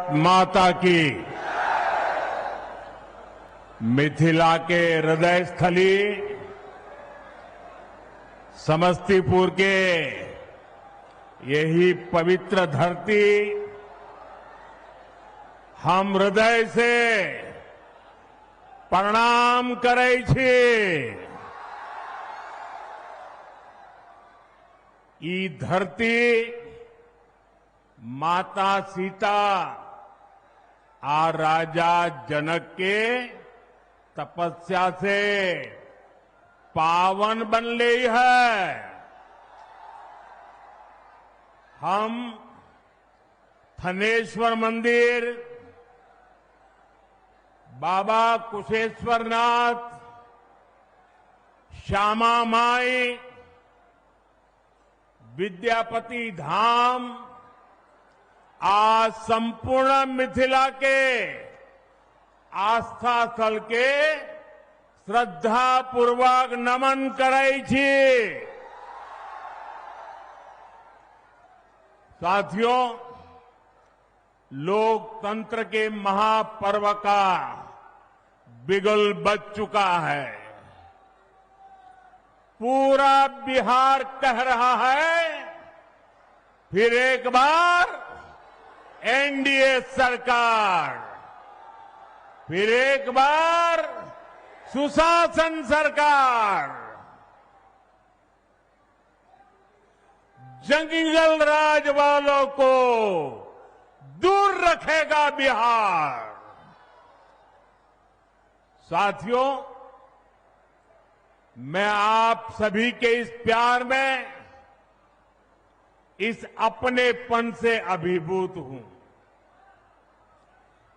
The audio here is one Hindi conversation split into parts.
भारत माता की। मिथिला के हृदय स्थली समस्तीपुर के यही पवित्र धरती हम हृदय से प्रणाम करै छी। ई धरती माता सीता और राजा जनक के तपस्या से पावन बन ली है। हम थनेश्वर मंदिर, बाबा कुशेश्वरनाथ, श्यामा माई, विद्यापति धाम आज संपूर्ण मिथिला के आस्था स्थल के श्रद्धा पूर्वक नमन करै छी। साथियों, लोकतंत्र के महापर्व का बिगुल बज चुका है। पूरा बिहार कह रहा है, फिर एक बार एनडीए सरकार, फिर एक बार सुशासन सरकार। जंगल राज वालों को दूर रखेगा बिहार। साथियों, मैं आप सभी के इस प्यार में, इस अपनेपन से अभिभूत हूं।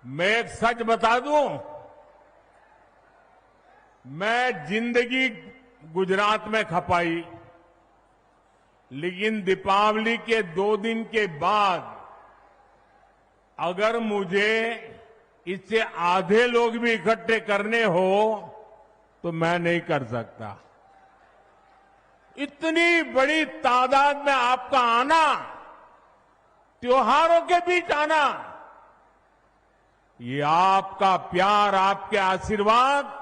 मैं एक सच बता दूं, मैं जिंदगी गुजरात में खपाई, लेकिन दीपावली के 2 दिन के बाद अगर मुझे इससे आधे लोग भी इकट्ठे करने हो तो मैं नहीं कर सकता। इतनी बड़ी तादाद में आपका आना, त्योहारों के बीच आना, ये आपका प्यार, आपके आशीर्वाद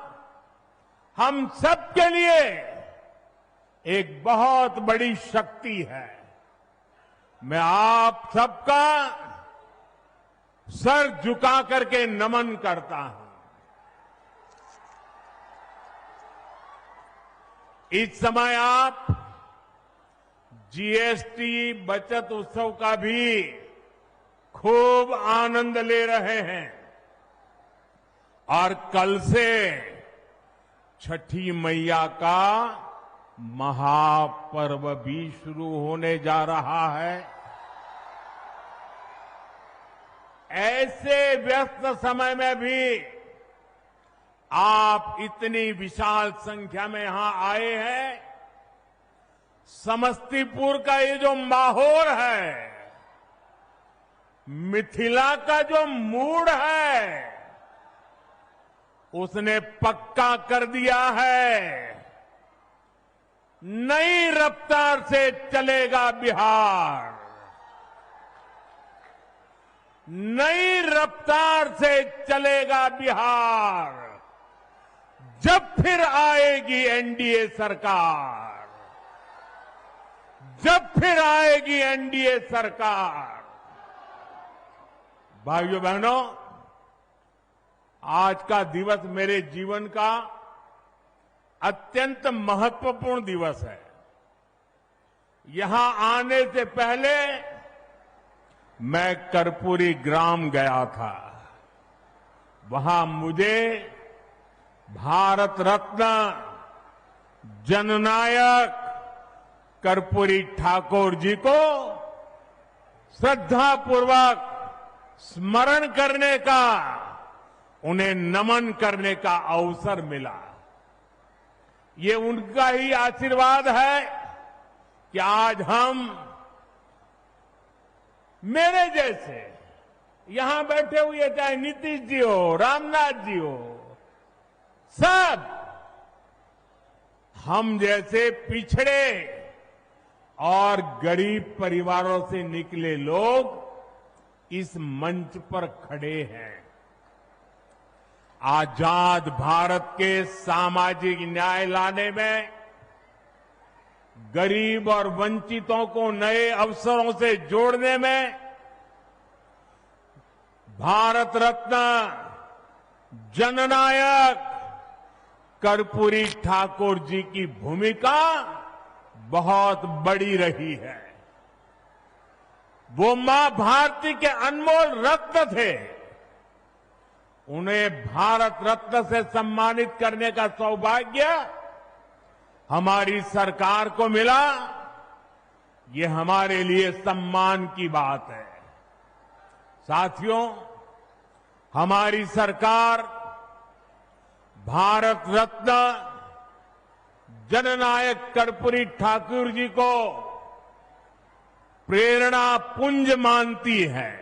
हम सबके लिए एक बहुत बड़ी शक्ति है। मैं आप सबका सर झुका करके नमन करता हूं। इस समय आप जीएसटी बचत उत्सव का भी खूब आनंद ले रहे हैं और कल से छठी मैया का महापर्व भी शुरू होने जा रहा है। ऐसे व्यस्त समय में भी आप इतनी विशाल संख्या में यहां आए हैं। समस्तीपुर का ये जो माहौल है, मिथिला का जो मूड है, उसने पक्का कर दिया है, नई रफ्तार से चलेगा बिहार, नई रफ्तार से चलेगा बिहार। जब फिर आएगी एनडीए सरकार, जब फिर आएगी एनडीए सरकार। भाइयों बहनों, आज का दिवस मेरे जीवन का अत्यंत महत्वपूर्ण दिवस है। यहां आने से पहले मैं कर्पूरी ग्राम गया था। वहां मुझे भारत रत्न जननायक कर्पूरी ठाकुर जी को श्रद्धापूर्वक स्मरण करने का, उन्हें नमन करने का अवसर मिला। ये उनका ही आशीर्वाद है कि आज हम, मेरे जैसे यहां बैठे हुए, चाहे नीतीश जी हो, रामनाथ जी हो, सब हम जैसे पिछड़े और गरीब परिवारों से निकले लोग इस मंच पर खड़े हैं। आजाद भारत के सामाजिक न्याय लाने में, गरीब और वंचितों को नए अवसरों से जोड़ने में भारत रत्न जननायक कर्पूरी ठाकुर जी की भूमिका बहुत बड़ी रही है। वो मां भारती के अनमोल रत्न थे। उन्हें भारत रत्न से सम्मानित करने का सौभाग्य हमारी सरकार को मिला। ये हमारे लिए सम्मान की बात है। साथियों, हमारी सरकार भारत रत्न जननायक कर्पूरी ठाकुर जी को प्रेरणा पुंज मानती है।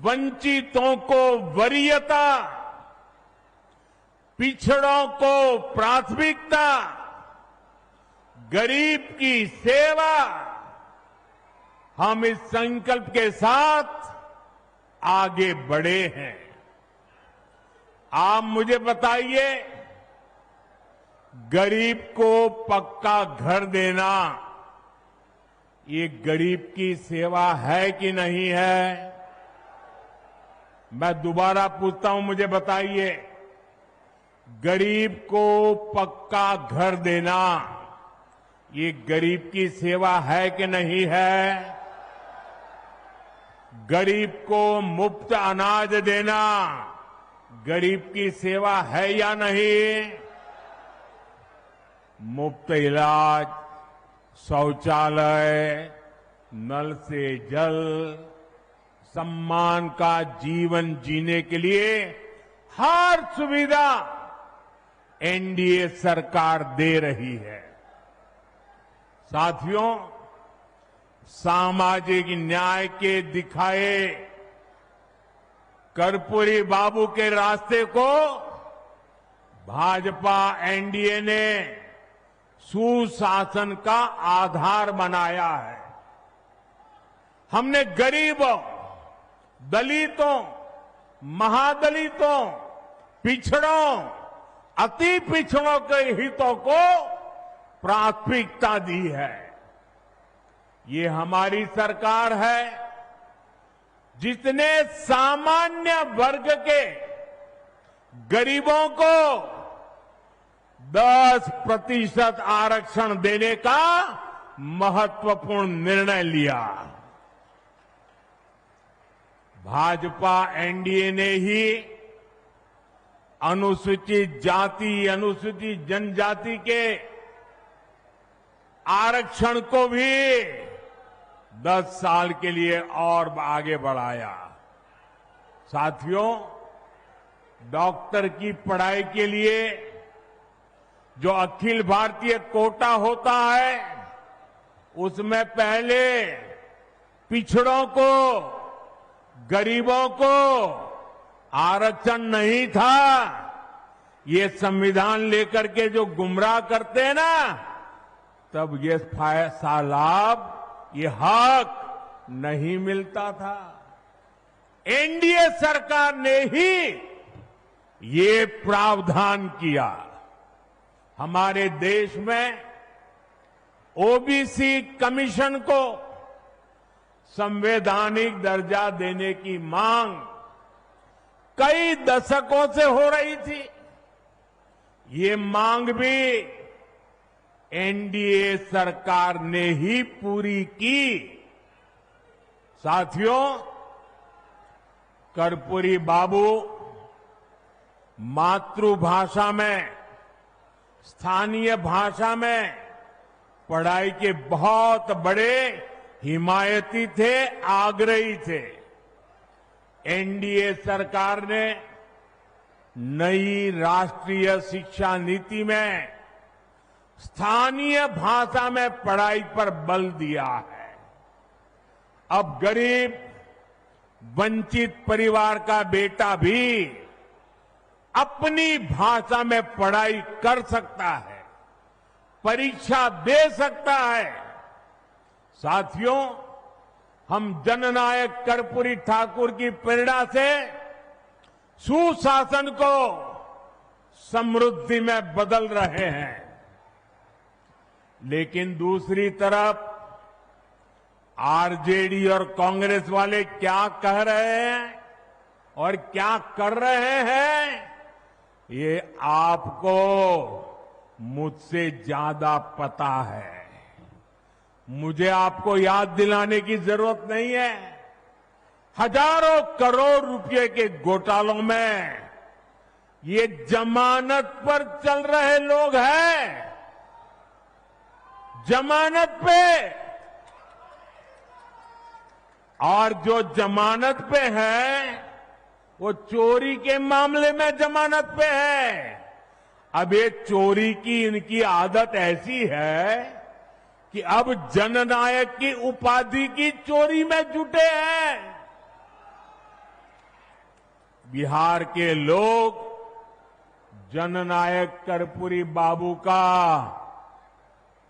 वंचितों को वरीयता, पिछड़ों को प्राथमिकता, गरीब की सेवा, हम इस संकल्प के साथ आगे बढ़े हैं। आप मुझे बताइए, गरीब को पक्का घर देना ये गरीब की सेवा है कि नहीं है? मैं दोबारा पूछता हूं, मुझे बताइए, गरीब को पक्का घर देना ये गरीब की सेवा है कि नहीं है? गरीब को मुफ्त अनाज देना गरीब की सेवा है या नहीं? मुफ्त इलाज, शौचालय, नल से जल, सम्मान का जीवन जीने के लिए हर सुविधा एनडीए सरकार दे रही है। साथियों, सामाजिक न्याय के दिखाए कर्पूरी बाबू के रास्ते को भाजपा एनडीए ने सुशासन का आधार बनाया है। हमने गरीबों, दलितों, महादलितों, पिछड़ों, अति पिछड़ों के हितों को प्राथमिकता दी है। ये हमारी सरकार है जिसने सामान्य वर्ग के गरीबों को 10% आरक्षण देने का महत्वपूर्ण निर्णय लिया। भाजपा एनडीए ने ही अनुसूचित जाति, अनुसूचित जनजाति के आरक्षण को भी 10 साल के लिए और आगे बढ़ाया। साथियों, डॉक्टर की पढ़ाई के लिए जो अखिल भारतीय कोटा होता है, उसमें पहले पिछड़ों को, गरीबों को आरक्षण नहीं था। ये संविधान लेकर के जो गुमराह करते हैं ना, तब ये लाभ, ये हक नहीं मिलता था। एनडीए सरकार ने ही ये प्रावधान किया। हमारे देश में ओबीसी कमीशन को संवैधानिक दर्जा देने की मांग कई दशकों से हो रही थी। ये मांग भी एनडीए सरकार ने ही पूरी की। साथियों, कर्पूरी बाबू मातृभाषा में, स्थानीय भाषा में पढ़ाई के बहुत बड़े हिमायती थे, आग्रही थे। एनडीए सरकार ने नई राष्ट्रीय शिक्षा नीति में स्थानीय भाषा में पढ़ाई पर बल दिया है। अब गरीब, वंचित परिवार का बेटा भी अपनी भाषा में पढ़ाई कर सकता है, परीक्षा दे सकता है। साथियों, हम जननायक कर्पूरी ठाकुर की प्रेरणा से सुशासन को समृद्धि में बदल रहे हैं। लेकिन दूसरी तरफ आरजेडी और कांग्रेस वाले क्या कह रहे हैं और क्या कर रहे हैं, ये आपको मुझसे ज्यादा पता है। मुझे आपको याद दिलाने की जरूरत नहीं है। हजारों करोड़ रुपए के घोटालों में ये जमानत पर चल रहे लोग हैं, जमानत पे। और जो जमानत पे है वो चोरी के मामले में जमानत पे है। अब ये चोरी की इनकी आदत ऐसी है कि अब जननायक की उपाधि की चोरी में जुटे हैं। बिहार के लोग जननायक कर्पूरी बाबू का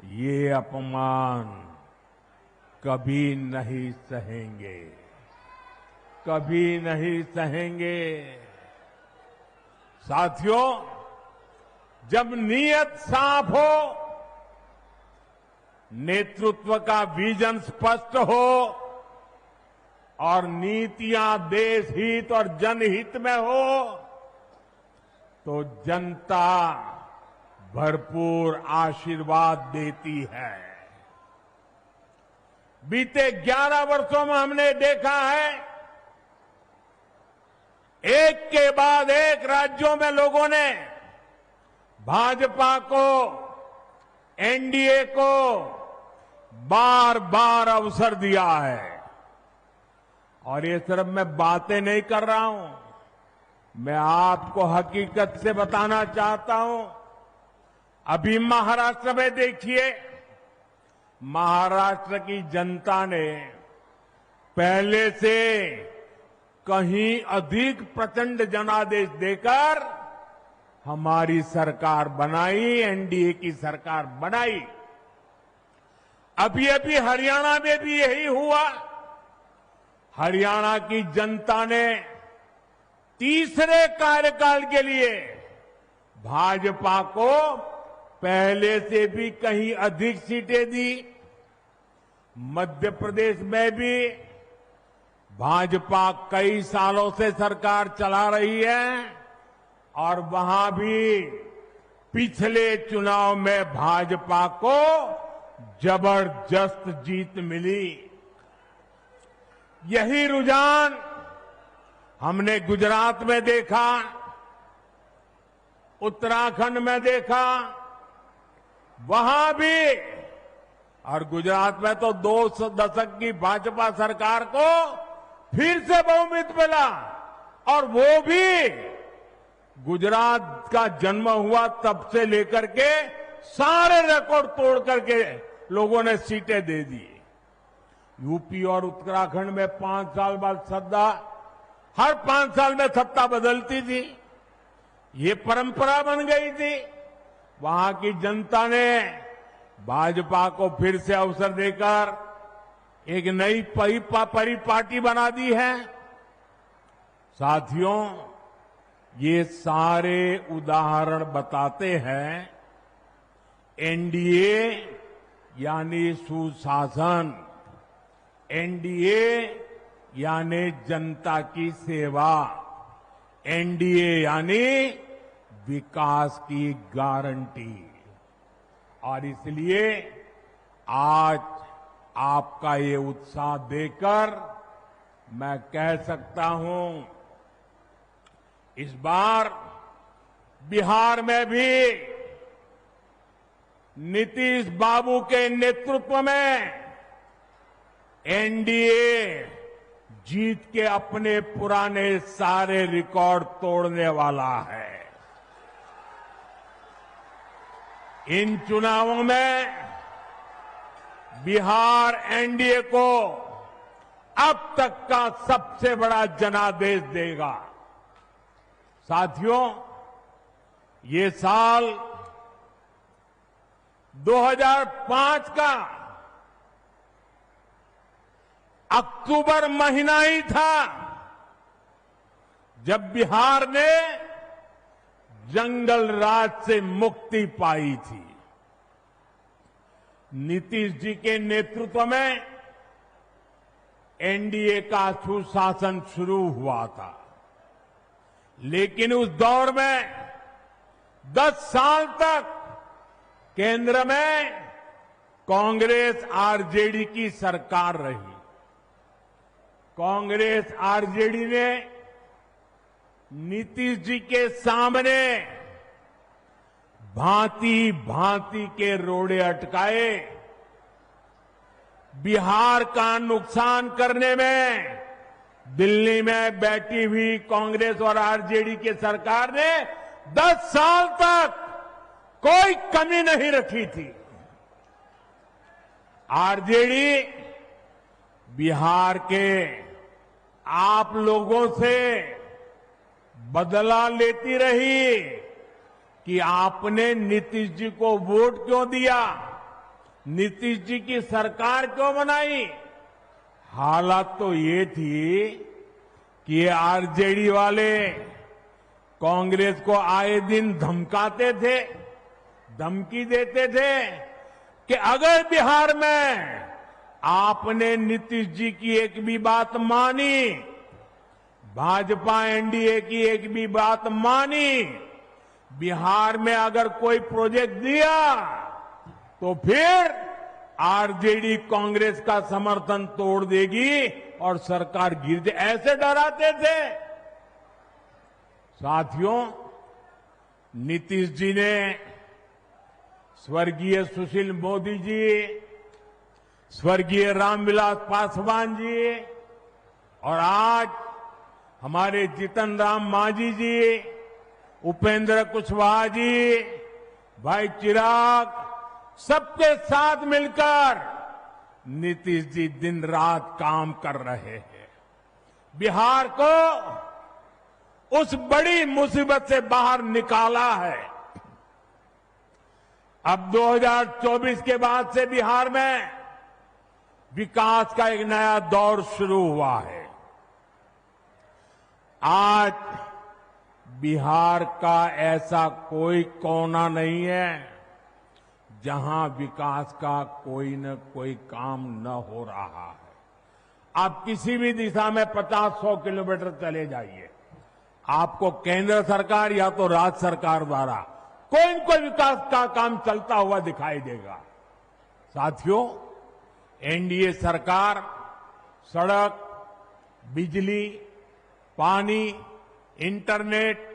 ये अपमान कभी नहीं सहेंगे, कभी नहीं सहेंगे। साथियों, जब नीयत साफ हो, नेतृत्व का विजन स्पष्ट हो और नीतियां देश हित और जनहित में हो, तो जनता भरपूर आशीर्वाद देती है। बीते 11 वर्षों में हमने देखा है, एक के बाद एक राज्यों में लोगों ने भाजपा को, एनडीए को बार बार अवसर दिया है। और ये सिर्फ मैं बातें नहीं कर रहा हूं, मैं आपको हकीकत से बताना चाहता हूं। अभी महाराष्ट्र में देखिए, महाराष्ट्र की जनता ने पहले से कहीं अधिक प्रचंड जनादेश देकर हमारी सरकार बनाई, एनडीए की सरकार बनाई। अभी अभी हरियाणा में भी यही हुआ। हरियाणा की जनता ने तीसरे कार्यकाल के लिए भाजपा को पहले से भी कहीं अधिक सीटें दी। मध्य प्रदेश में भी भाजपा कई सालों से सरकार चला रही है और वहां भी पिछले चुनाव में भाजपा को जबरदस्त जीत मिली। यही रुझान हमने गुजरात में देखा, उत्तराखंड में देखा, वहां भी। और गुजरात में तो 2 दशक की भाजपा सरकार को फिर से बहुमत मिला, और वो भी गुजरात का जन्म हुआ तब से लेकर के सारे रिकॉर्ड तोड़ करके लोगों ने सीटें दे दी। यूपी और उत्तराखंड में 5 साल बाद सत्ता, हर 5 साल में सत्ता बदलती थी, ये परंपरा बन गई थी। वहां की जनता ने भाजपा को फिर से अवसर देकर एक नई परिपाटी बना दी है। साथियों, ये सारे उदाहरण बताते हैं एनडीए यानी सुशासन, एनडीए यानी जनता की सेवा, एनडीए यानी विकास की गारंटी। और इसलिए आज आपका ये उत्साह देखकर मैं कह सकता हूं, इस बार बिहार में भी नीतीश बाबू के नेतृत्व में एनडीए जीत के अपने पुराने सारे रिकॉर्ड तोड़ने वाला है। इन चुनावों में बिहार एनडीए को अब तक का सबसे बड़ा जनादेश देगा। साथियों, ये साल 2005 का अक्टूबर महीना ही था जब बिहार ने जंगल राज से मुक्ति पाई थी। नीतीश जी के नेतृत्व में एनडीए का सुशासन शुरू हुआ था, लेकिन उस दौर में 10 साल तक केंद्र में कांग्रेस आरजेडी की सरकार रही। कांग्रेस आरजेडी ने नीतीश जी के सामने भांति भांति के रोड़े अटकाए। बिहार का नुकसान करने में दिल्ली में बैठी हुई कांग्रेस और आरजेडी की सरकार ने 10 साल तक कोई कमी नहीं रखी थी। आरजेडी बिहार के आप लोगों से बदला लेती रही कि आपने नीतीश जी को वोट क्यों दिया, नीतीश जी की सरकार क्यों बनाई। हालात तो ये थी कि ये आरजेडी वाले कांग्रेस को आए दिन धमकाते थे, धमकी देते थे कि अगर बिहार में आपने नीतीश जी की एक भी बात मानी, भाजपा एनडीए की एक भी बात मानी, बिहार में अगर कोई प्रोजेक्ट दिया तो फिर आरजेडी कांग्रेस का समर्थन तोड़ देगी और सरकार गिर जाए, ऐसे डराते थे। साथियों, नीतीश जी ने स्वर्गीय सुशील मोदी जी, स्वर्गीय रामविलास पासवान जी और आज हमारे जीतन राम मांझी जी, उपेंद्र कुशवाहा जी, भाई चिराग, सबके साथ मिलकर नीतीश जी दिन रात काम कर रहे हैं। बिहार को उस बड़ी मुसीबत से बाहर निकाला है। अब 2024 के बाद से बिहार में विकास का एक नया दौर शुरू हुआ है। आज बिहार का ऐसा कोई कोना नहीं है जहां विकास का कोई न कोई काम न हो रहा है। आप किसी भी दिशा में 50-100 किलोमीटर चले जाइए, आपको केंद्र सरकार या तो राज्य सरकार द्वारा कोई न कोई विकास का काम चलता हुआ दिखाई देगा। साथियों, एनडीए सरकार सड़क, बिजली, पानी, इंटरनेट,